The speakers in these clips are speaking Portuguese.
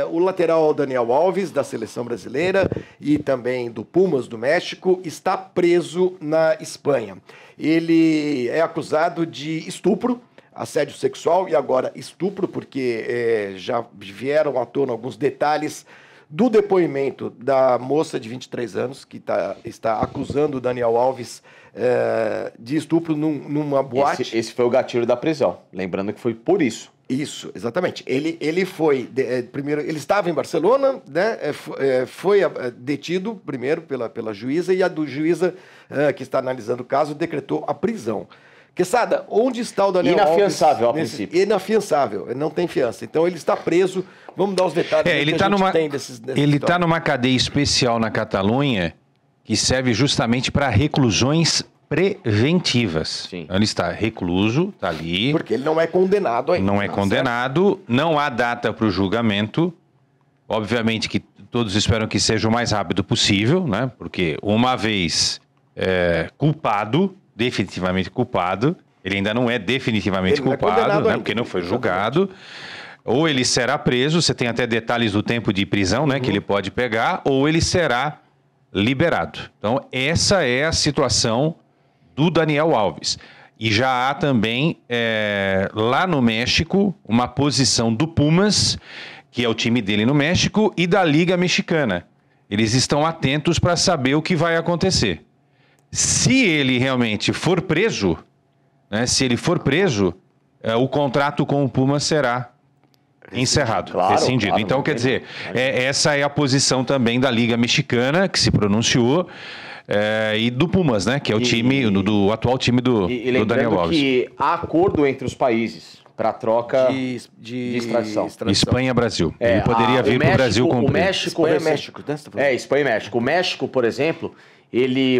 o lateral Daniel Alves, da seleção brasileira, e também do Pumas, do México, está preso na Espanha. Ele é acusado de estupro, assédio sexual e agora estupro, porque já vieram à tona alguns detalhes do depoimento da moça de 23 anos, que está acusando o Daniel Alves de estupro numa boate. Esse foi o gatilho da prisão. Lembrando que foi por isso. Isso, exatamente. Ele foi, primeiro, ele estava em Barcelona, né? Foi detido primeiro pela juíza, e a juíza que está analisando o caso decretou a prisão. Quesada, onde está o Daniel Alves? Inafiançável, a princípio. Inafiançável, não tem fiança. Então ele está preso. Vamos dar os detalhes ele que tá a gente numa, tem desses Ele está numa cadeia especial na Catalunha que serve justamente para reclusões preventivas. Sim. Ele está recluso, está ali. Porque ele não é condenado ainda. Não é condenado, não há data para o julgamento. Obviamente que todos esperam que seja o mais rápido possível, né? Porque uma vez culpado, definitivamente culpado, ele ainda não é definitivamente culpado, né? Porque não foi julgado. Ou ele será preso, você tem até detalhes do tempo de prisão, né? Que ele pode pegar, ou ele será liberado. Então, essa é a situação do Daniel Alves. E já há também, lá no México, uma posição do Pumas, que é o time dele no México, e da Liga Mexicana. Eles estão atentos para saber o que vai acontecer. Se ele realmente for preso, né, o contrato com o Pumas será encerrado, rescindido. Claro, então, quer dizer, essa é a posição também da Liga Mexicana, que se pronunciou, e do Pumas, né? Que é o time, do atual time do Daniel Alves. Que há acordo entre os países para troca de extradição. Espanha e Brasil. Ele poderia vir para o Brasil com o México. Espanha e México, né? Espanha e México. O México, por exemplo,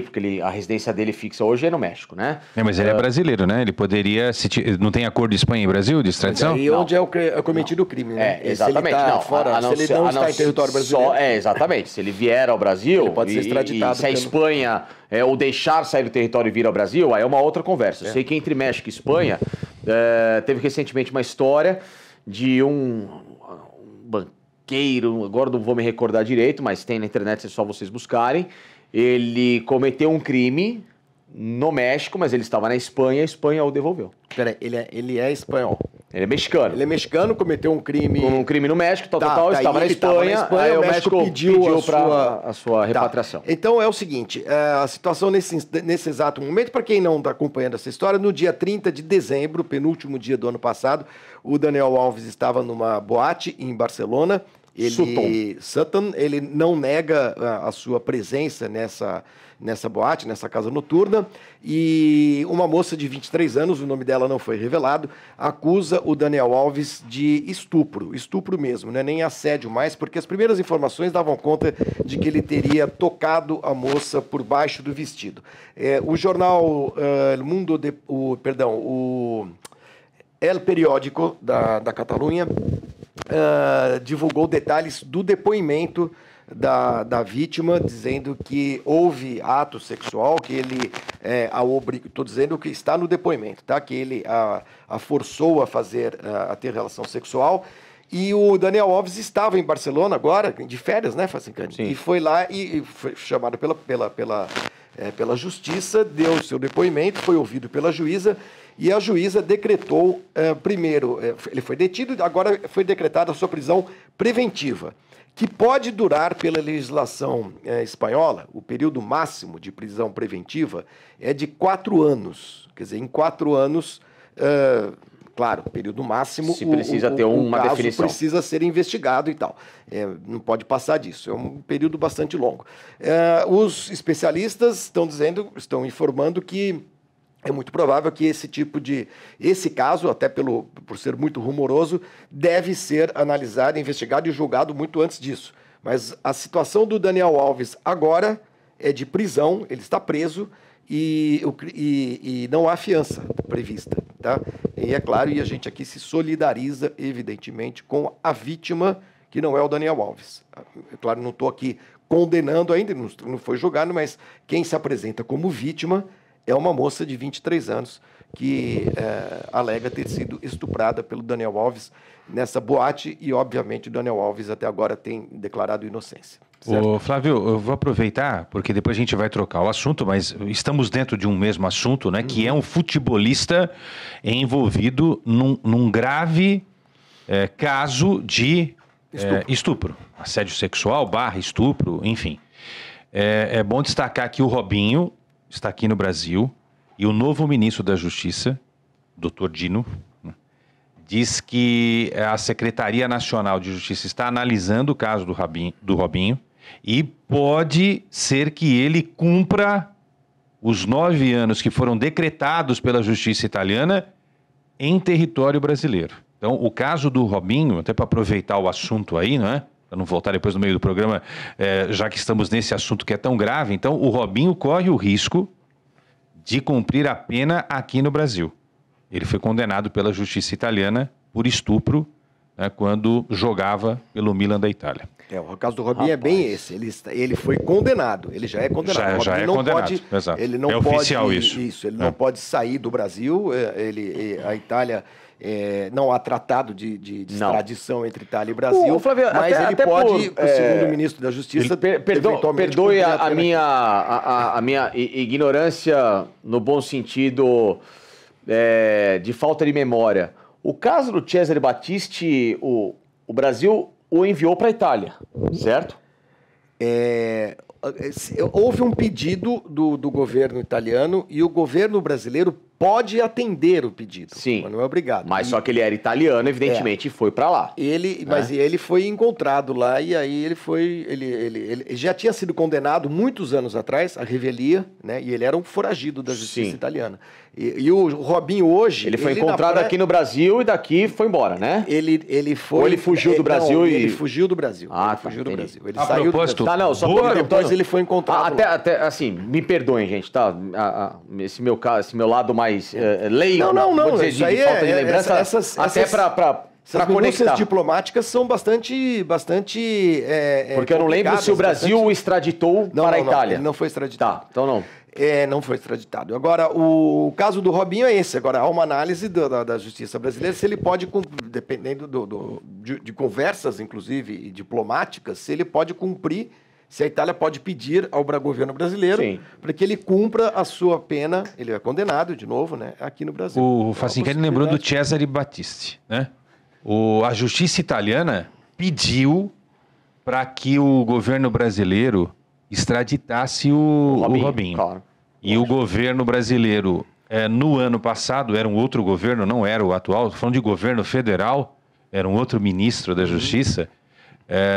porque a residência dele fixa hoje é no México, né? Mas ele é brasileiro, né? Ele poderia... não tem acordo de Espanha e Brasil de extradição? E onde é cometido o crime, né? Exatamente. Se ele tá fora, se ele não está em território brasileiro. Exatamente. Se ele vier ao Brasil... Ele pode ser extraditado. Se a Espanha o deixar sair do território e vir ao Brasil, aí é uma outra conversa. Eu sei que entre México e Espanha teve recentemente uma história de um banqueiro, agora não vou me recordar direito, mas tem na internet, é só vocês buscarem. Ele cometeu um crime no México, mas ele estava na Espanha e a Espanha o devolveu. Peraí, ele é espanhol. Ele é mexicano. Ele é mexicano, cometeu um crime... Um crime no México, estava na Espanha, aí o México pediu para a sua repatriação. Então é o seguinte, a situação nesse exato momento, para quem não está acompanhando essa história, no dia 30 de dezembro, penúltimo dia do ano passado, o Daniel Alves estava numa boate em Barcelona. Sutton, ele não nega a sua presença nessa boate, nessa casa noturna, e uma moça de 23 anos, o nome dela não foi revelado, acusa o Daniel Alves de estupro mesmo, né? Nem assédio mais, porque as primeiras informações davam conta de que ele teria tocado a moça por baixo do vestido. O jornal o El Periódico da Catalunha divulgou detalhes do depoimento da vítima, dizendo que houve ato sexual, que ele estou dizendo que está no depoimento, tá? Que ele a forçou a ter relação sexual, e o Daniel Alves estava em Barcelona agora, de férias, né, Facincani? E foi lá e foi chamado pela justiça, deu o seu depoimento, foi ouvido pela juíza, e a juíza decretou, primeiro, ele foi detido, agora foi decretada a sua prisão preventiva, que pode durar, pela legislação espanhola, o período máximo de prisão preventiva é de 4 anos. Quer dizer, em 4 anos, claro, período máximo, se precisa ter uma caso definição. Precisa ser investigado e tal. Não pode passar disso, é um período bastante longo. Os especialistas estão informando que é muito provável que esse caso, até por ser muito rumoroso, deve ser analisado, investigado e julgado muito antes disso. Mas a situação do Daniel Alves agora é de prisão, ele está preso e não há fiança prevista, tá? E é claro, e a gente aqui se solidariza, evidentemente, com a vítima, que não é o Daniel Alves. É claro, não estou aqui condenando ainda, não foi julgado, mas quem se apresenta como vítima é uma moça de 23 anos que alega ter sido estuprada pelo Daniel Alves nessa boate e, obviamente, o Daniel Alves até agora tem declarado inocência. Ô, Flávio, eu vou aproveitar, porque depois a gente vai trocar o assunto, mas estamos dentro de um mesmo assunto, né? Que é um futebolista envolvido num grave caso de estupro. Assédio sexual, estupro, enfim. É bom destacar que o Robinho está aqui no Brasil e o novo ministro da Justiça, Dr. Dino, diz que a Secretaria Nacional de Justiça está analisando o caso do Robinho e pode ser que ele cumpra os 9 anos que foram decretados pela Justiça italiana em território brasileiro. Então, o caso do Robinho, até para aproveitar o assunto aí, não é? Para não voltar depois no meio do programa, já que estamos nesse assunto que é tão grave, então o Robinho corre o risco de cumprir a pena aqui no Brasil. Ele foi condenado pela Justiça italiana por estupro, né, quando jogava pelo Milan da Itália. O caso do Robinho é bem esse. Ele foi condenado. Ele já é condenado. Já é condenado. Exato. Ele não oficial pode, isso. Ele não pode sair do Brasil. A Itália não há tratado de extradição entre Itália e Brasil. Flávio, mas ele pode, segundo o ministro da Justiça, perdoe a minha ignorância no bom sentido de falta de memória. O caso do Cesare Battisti, o Brasil o enviou para a Itália, certo? Houve um pedido do governo italiano e o governo brasileiro pode atender o pedido. Sim. Mas não é obrigado. Mas só que ele era italiano, evidentemente, e foi para lá. Mas ele foi encontrado lá e aí ele já tinha sido condenado muitos anos atrás, a revelia, né? E ele era um foragido da justiça italiana. E o Robinho hoje... Ele foi encontrado aqui no Brasil e daqui foi embora, né? Ele foi... Ou ele fugiu do Brasil Ele fugiu do Brasil. Fugiu do Brasil. Ele A saiu propósito, do Brasil. Só depois ele foi encontrado. Até assim, me perdoem, gente, tá? Esse meu lado mais leigo, não. Vou dizer, Isso aí falta de lembrança, até para conectar. Diplomáticas são bastante porque eu não lembro se o Brasil o extraditou para a Itália. Ele não foi extraditado. Tá, então não. Não foi extraditado. Agora, o caso do Robinho é esse. Agora, há uma análise da justiça brasileira se ele pode, dependendo de conversas, inclusive, e diplomáticas, se ele pode cumprir, se a Itália pode pedir ao governo brasileiro para que ele cumpra a sua pena, ele é condenado de novo, né, aqui no Brasil. O Facinchelli lembrou do Cesare Battisti, né? A justiça italiana pediu para que o governo brasileiro extraditasse o Robinho. Claro. E o governo brasileiro, no ano passado, era um outro governo, não era o atual, falando de governo federal, era um outro ministro da Justiça,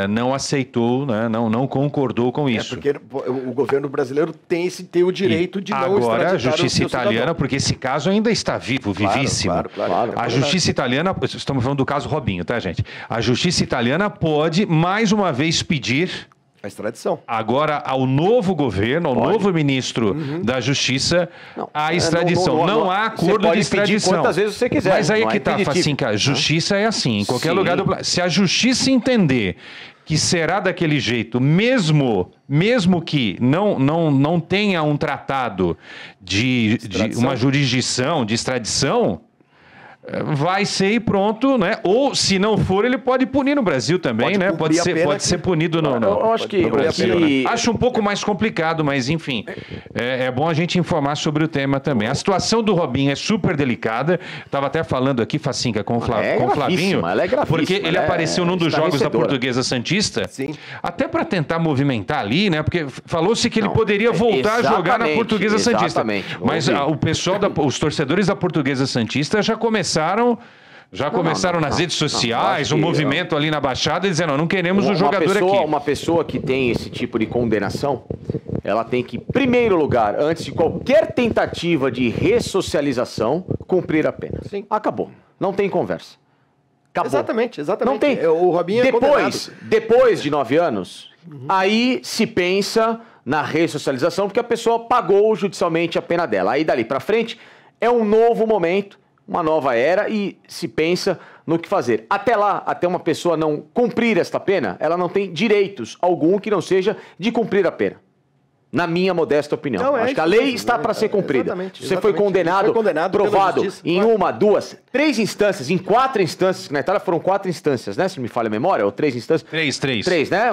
não aceitou, né, não concordou com isso. Porque o governo brasileiro tem o direito de não extraditar. Agora, a justiça italiana, porque esse caso ainda está vivíssimo. Claro. A justiça italiana, estamos falando do caso Robinho, tá, gente? A justiça italiana pode, mais uma vez, pedir a extradição. Agora, ao novo governo, ao novo ministro da Justiça, a extradição. Não há acordo de extradição. Pedir quantas vezes você quiser. Mas aí que tá, Facinca, a justiça é assim, em qualquer lugar do planeta. Se a justiça entender que será daquele jeito, mesmo que não tenha um tratado de uma jurisdição, de extradição, vai ser e pronto, né? Ou, se não for, ele pode punir no Brasil também, né? Pode ser punido no... Eu acho que... Acho um pouco mais complicado, mas enfim. É bom a gente informar sobre o tema também. A situação do Robinho é super delicada. Estava até falando aqui, Facinca, com o Flavinho. Ela é gravíssima, porque ele apareceu num dos jogos da Portuguesa Santista. Sim. Até para tentar movimentar ali, né? Porque falou-se que ele poderia voltar a jogar na Portuguesa Santista. Mas o pessoal, os torcedores da Portuguesa Santista já começaram nas redes sociais, um movimento ali na Baixada, dizendo, não queremos o jogador aqui. Uma pessoa que tem esse tipo de condenação, ela tem que, em primeiro lugar, antes de qualquer tentativa de ressocialização, cumprir a pena. Sim. Acabou. Não tem conversa. Acabou. Exatamente. Não tem. O Robinho é condenado. Depois de 9 anos, aí se pensa na ressocialização, porque a pessoa pagou judicialmente a pena dela. Aí dali para frente é um novo momento, uma nova era e se pensa no que fazer. Até lá, até uma pessoa não cumprir esta pena, ela não tem direitos algum que não seja de cumprir a pena. Na minha modesta opinião. Não, acho que a lei está para ser cumprida. Exatamente, você foi condenado provado em uma, 2, 3 instâncias, em 4 instâncias, que na Itália foram 4 instâncias, né? Se não me falha a memória, ou 3 instâncias. 3. 3, né?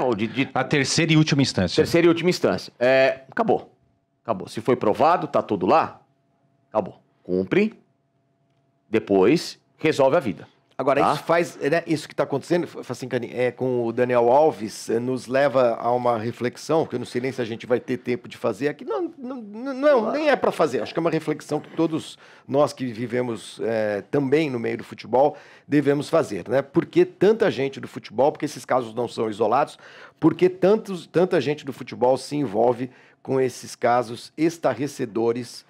A terceira e última instância. Terceira e última instância. Acabou. Se foi provado, tá tudo lá, acabou. Cumpre, depois resolve a vida. Agora, isso faz, né, isso que está acontecendo, Facincani, com o Daniel Alves, nos leva a uma reflexão, que eu não sei nem se a gente vai ter tempo de fazer aqui. Não, nem é para fazer. Acho que é uma reflexão que todos nós que vivemos também no meio do futebol devemos fazer, né? Por que tanta gente do futebol, porque esses casos não são isolados, por que tanta gente do futebol se envolve com esses casos estarrecedores,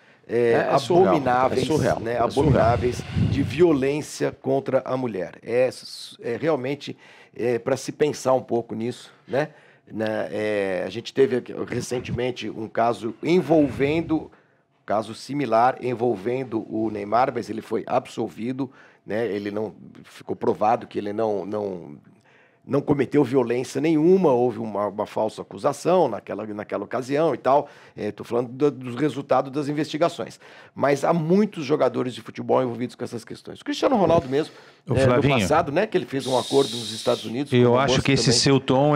abomináveis, surreal, né, abomináveis de violência contra a mulher. É realmente para se pensar um pouco nisso, né? A gente teve recentemente um caso similar envolvendo o Neymar, mas ele foi absolvido, né? Ele não ficou provado que ele não cometeu violência nenhuma, houve uma falsa acusação naquela ocasião e tal. Estou falando dos resultados das investigações. Mas há muitos jogadores de futebol envolvidos com essas questões. O Cristiano Ronaldo mesmo, no passado, né, que ele fez um acordo nos Estados Unidos. Eu acho que esse seu tom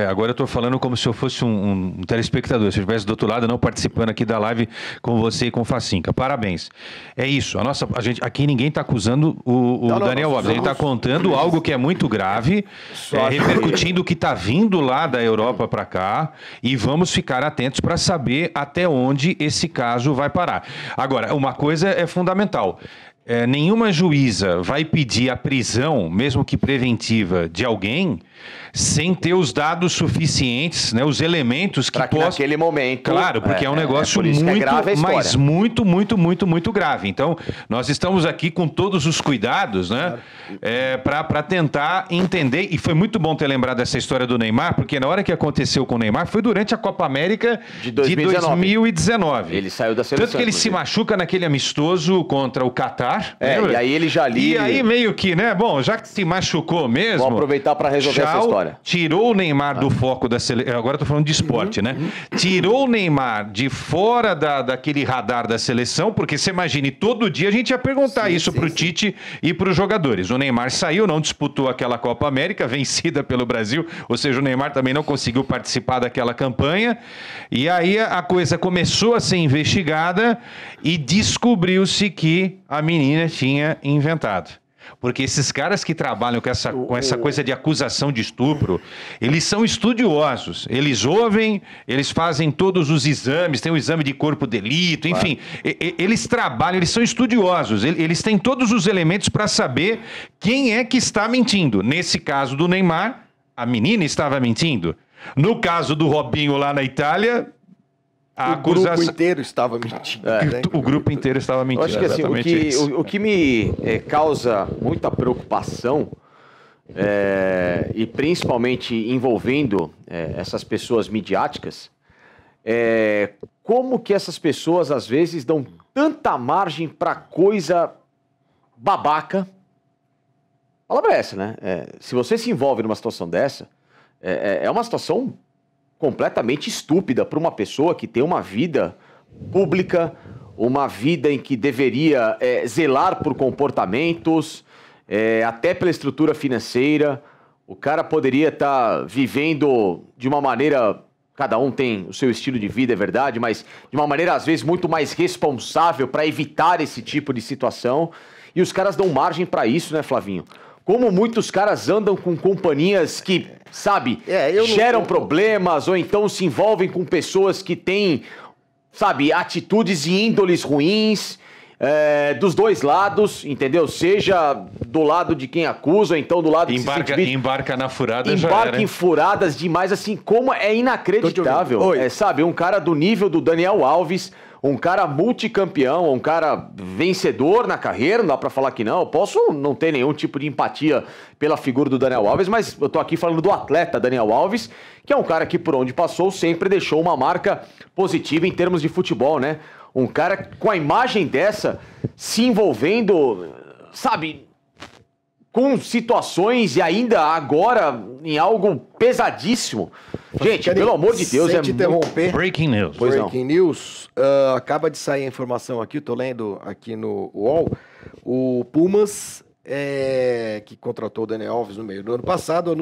agora eu estou falando como se eu fosse um telespectador, se eu estivesse do outro lado, não participando aqui da live com você e com o Facinca. Parabéns. É isso. Aqui ninguém está acusando o Daniel Alves. Ele está contando algo que é muito grave, repercutindo o que está vindo lá da Europa para cá, e vamos ficar atentos para saber até onde esse caso vai parar. Agora, uma coisa é fundamental. Nenhuma juíza vai pedir a prisão, mesmo que preventiva, de alguém sem ter os dados suficientes, né, os elementos que possam... naquele momento... Claro, porque é um negócio muito grave. Então, nós estamos aqui com todos os cuidados, né, para tentar entender. E foi muito bom ter lembrado dessa história do Neymar, porque na hora que aconteceu com o Neymar foi durante a Copa América de 2019. Ele saiu da seleção. Tanto que ele se machuca naquele amistoso contra o Catar. E aí ele já E aí meio que, né, bom, já que se machucou mesmo... Vamos aproveitar para resolver essa história. Tirou o Neymar do foco da seleção. Agora eu tô falando de esporte, né? Tirou o Neymar de fora daquele radar da seleção, porque você imagine, todo dia a gente ia perguntar pro Tite e para os jogadores. O Neymar saiu, não disputou aquela Copa América, vencida pelo Brasil, ou seja, o Neymar também não conseguiu participar daquela campanha. E aí a coisa começou a ser investigada e descobriu-se que a menina tinha inventado. Porque esses caras que trabalham com essa coisa de acusação de estupro, eles são estudiosos. Eles ouvem, eles fazem todos os exames, tem o exame de corpo de delito, enfim. Eles trabalham, eles são estudiosos. Eles têm todos os elementos para saber quem é que está mentindo. Nesse caso do Neymar, a menina estava mentindo. No caso do Robinho lá na Itália... grupo inteiro estava mentindo. Né? O grupo inteiro estava mentindo. Eu acho que assim, o que me causa muita preocupação, e principalmente envolvendo essas pessoas midiáticas, como que essas pessoas às vezes dão tanta margem para coisa babaca. A palavra é essa, né? Se você se envolve numa situação dessa, é uma situação completamente estúpida para uma pessoa que tem uma vida pública, uma vida em que deveria zelar por comportamentos, até pela estrutura financeira. O cara poderia estar vivendo de uma maneira... Cada um tem o seu estilo de vida, é verdade, mas de uma maneira, às vezes, muito mais responsável para evitar esse tipo de situação. E os caras dão margem para isso, né, Flavinho? Como muitos caras andam com companhias que, sabe, geram problemas, ou então se envolvem com pessoas que têm, sabe, atitudes e índoles ruins, dos dois lados, entendeu? Seja do lado de quem acusa, ou então do lado de embarca na furada. Embarca em furadas demais, assim, como é inacreditável. Sabe, um cara do nível do Daniel Alves, um cara multicampeão, um cara vencedor na carreira, não dá pra falar que não. Eu posso não ter nenhum tipo de empatia pela figura do Daniel Alves, mas eu tô aqui falando do atleta Daniel Alves, que é um cara que por onde passou sempre deixou uma marca positiva em termos de futebol, né? Um cara com a imagem dessa se envolvendo, sabe, com situações e ainda agora em algo pesadíssimo. Gente, pelo amor de Deus, sem te interromper. Breaking news. Breaking news. Acaba de sair a informação aqui, estou lendo aqui no UOL. O Pumas, que contratou o Daniel Alves no meio do ano passado,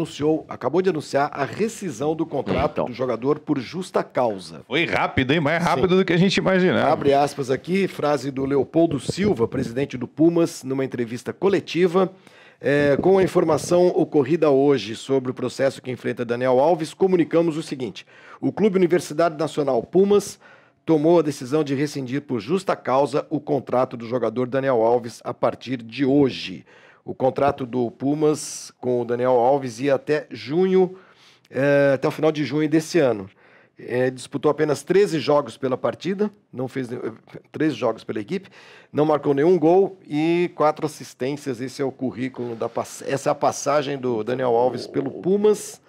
acabou de anunciar a rescisão do contrato do jogador por justa causa. Foi rápido, hein? Mais rápido do que a gente imaginava. Abre aspas aqui, frase do Leopoldo Silva, presidente do Pumas, numa entrevista coletiva. Com a informação ocorrida hoje sobre o processo que enfrenta Daniel Alves, comunicamos o seguinte: o Clube Universidade Nacional Pumas tomou a decisão de rescindir por justa causa o contrato do jogador Daniel Alves a partir de hoje. O contrato do Pumas com o Daniel Alves ia até o final de junho desse ano. Disputou apenas 13 jogos pela partida, não fez 13 jogos pela equipe, não marcou nenhum gol e 4 assistências. Esse é o currículo, essa é a passagem do Daniel Alves pelo Pumas,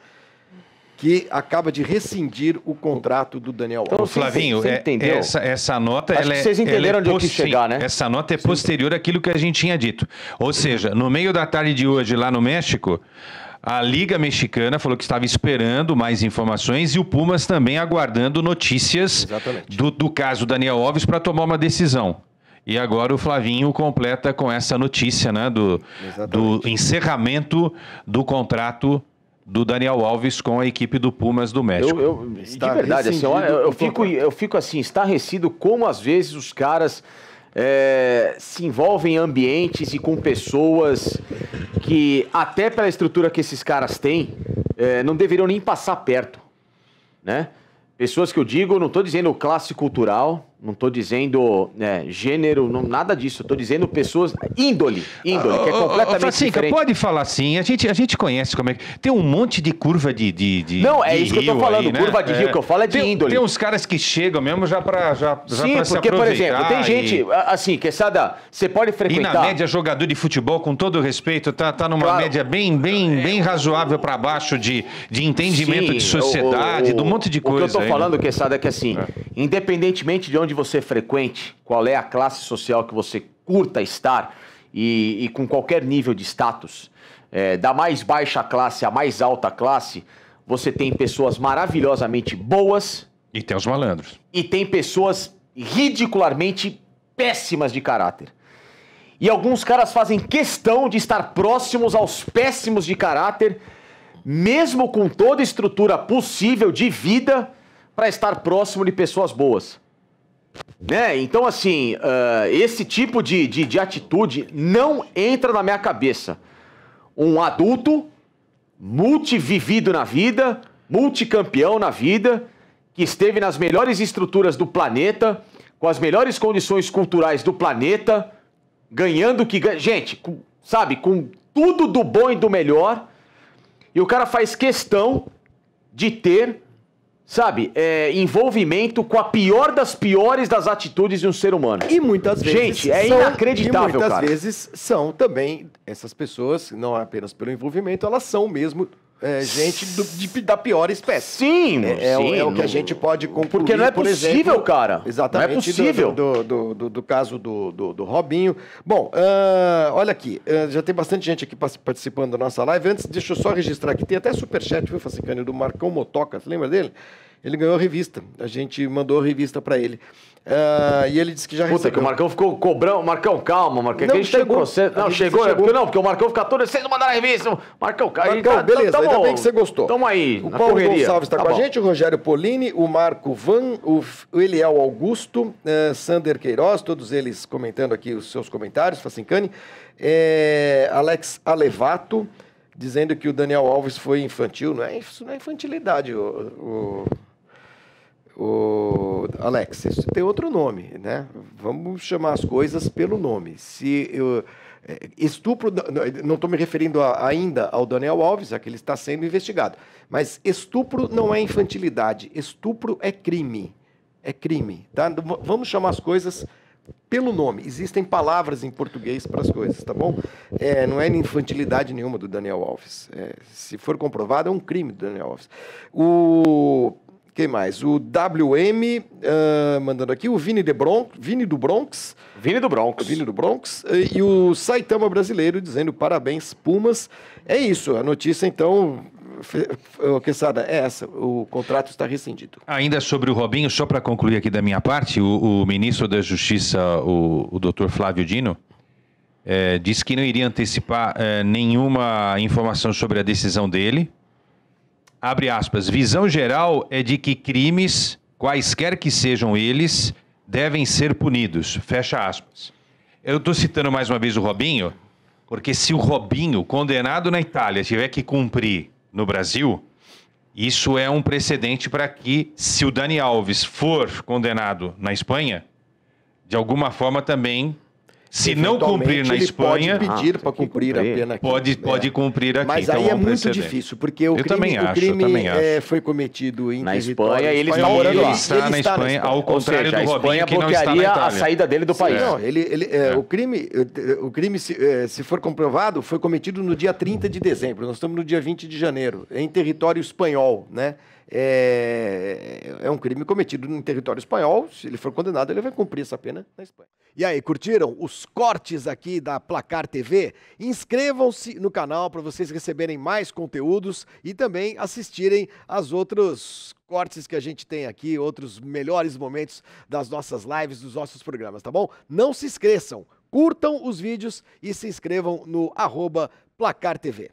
que acaba de rescindir o contrato do Daniel Alves. Então, Flavinho, essa nota... Acho que vocês entenderam onde eu quis chegar, né? Essa nota é posterior àquilo que a gente tinha dito. Ou seja, no meio da tarde de hoje, lá no México, a Liga Mexicana falou que estava esperando mais informações e o Pumas também aguardando notícias do caso Daniel Alves para tomar uma decisão. E agora o Flavinho completa com essa notícia, né, do encerramento do contrato do Daniel Alves com a equipe do Pumas do México. De verdade, assim, eu fico assim, estarrecido como às vezes os caras se envolvem em ambientes e com pessoas que, até pela estrutura que esses caras têm, não deveriam nem passar perto, né? Pessoas que eu digo, não estou dizendo classe cultural, não estou dizendo gênero, nada disso. Estou dizendo pessoas... Índole, que é completamente diferente. Pode falar assim, a gente conhece como é que... Tem um monte de curva de Não, é isso que eu estou falando, aí, né? Curva de rio, que eu falo é de índole. Tem uns caras que chegam mesmo já para se aproveitar. Sim, porque, por exemplo, tem gente, assim, Quesada, você pode frequentar... E na média, jogador de futebol, com todo respeito, tá numa média bem razoável para baixo de entendimento de sociedade, de um monte de coisa. O que eu estou falando, Quesada, é que assim, independentemente de onde você frequente, qual é a classe social que você curta estar e com qualquer nível de status, da mais baixa classe à mais alta classe, você tem pessoas maravilhosamente boas. E tem os malandros. E tem pessoas ridicularmente péssimas de caráter. E alguns caras fazem questão de estar próximos aos péssimos de caráter, mesmo com toda a estrutura possível de vida, para estar próximo de pessoas boas. Né? Então, assim, esse tipo de atitude não entra na minha cabeça. Um adulto, multivivido na vida, multicampeão na vida, que esteve nas melhores estruturas do planeta, com as melhores condições culturais do planeta, ganhando o que ganha. Gente, com tudo do bom e do melhor, e o cara faz questão de ter... envolvimento com a pior das piores das atitudes de um ser humano. E muitas vezes... Gente, inacreditável, cara. E muitas vezes são também, essas pessoas, não apenas pelo envolvimento, elas são mesmo gente da pior espécie. Sim, é o que a gente pode concluir. Porque não é possível, exemplo, cara. Exatamente. Não é possível. Do caso do Robinho. Bom, olha aqui, já tem bastante gente aqui participando da nossa live. Antes, deixa eu só registrar aqui, tem até superchat, viu, Facicani, do Marcão Motoca, você lembra dele? Ele ganhou a revista, a gente mandou a revista pra ele. E ele disse que já recebeu. Que o Marcão ficou cobrando. Marcão, calma, Marcão. Não, chegou. Não, chegou. Porque o Marcão fica todo... Vocês não mandaram a revista. Marcão, beleza, ainda bem que você gostou. Tamo aí, o Paulo Gonçalves está com a gente, o Rogério Polini, o Marco Van, o Eliel Augusto, Sander Queiroz, todos eles comentando aqui os seus comentários, Facincani. Alex Alevato, dizendo que o Daniel Alves foi infantil. Isso não é infantilidade, Alex, isso tem outro nome, né? Vamos chamar as coisas pelo nome. Estupro, não estou me referindo ainda ao Daniel Alves, já que ele está sendo investigado, mas estupro não é infantilidade, estupro é crime, tá? Vamos chamar as coisas pelo nome. Existem palavras em português para as coisas, tá bom? Não é infantilidade nenhuma do Daniel Alves. Se for comprovado, é um crime do Daniel Alves. quem mais? O WM, mandando aqui, o Vini do Bronx. Vini do Bronx. Vini do Bronx. E o Saitama brasileiro dizendo parabéns, Pumas. É isso, a notícia então, Quesada, é essa, o contrato está rescindido. Ainda sobre o Robinho, só para concluir aqui da minha parte, o ministro da Justiça, o Dr. Flávio Dino, disse que não iria antecipar nenhuma informação sobre a decisão dele. Abre aspas, visão geral é de que crimes, quaisquer que sejam eles, devem ser punidos. Fecha aspas. Eu estou citando mais uma vez o Robinho, porque se o Robinho, condenado na Itália, tiver que cumprir no Brasil, isso é um precedente para que, se o Dani Alves for condenado na Espanha, de alguma forma também... Se não cumprir na Espanha... Pode pedir para cumprir a pena aqui. Pode cumprir aqui. Mas então aí é muito difícil, porque o crime foi cometido em na território Espanha, ele está morando lá. Ele está na Espanha, ao contrário do Robinho, que não está na Itália. A saída dele do país. Não, o crime, se for comprovado, foi cometido no dia 30 de dezembro. Nós estamos no dia 20 de janeiro, em território espanhol, né? É um crime cometido em território espanhol. Se ele for condenado, ele vai cumprir essa pena na Espanha. E aí, curtiram os cortes aqui da Placar TV? Inscrevam-se no canal para vocês receberem mais conteúdos e também assistirem aos outros cortes que a gente tem aqui, outros melhores momentos das nossas lives, dos nossos programas, tá bom? Não se esqueçam, curtam os vídeos e se inscrevam no @Placar TV.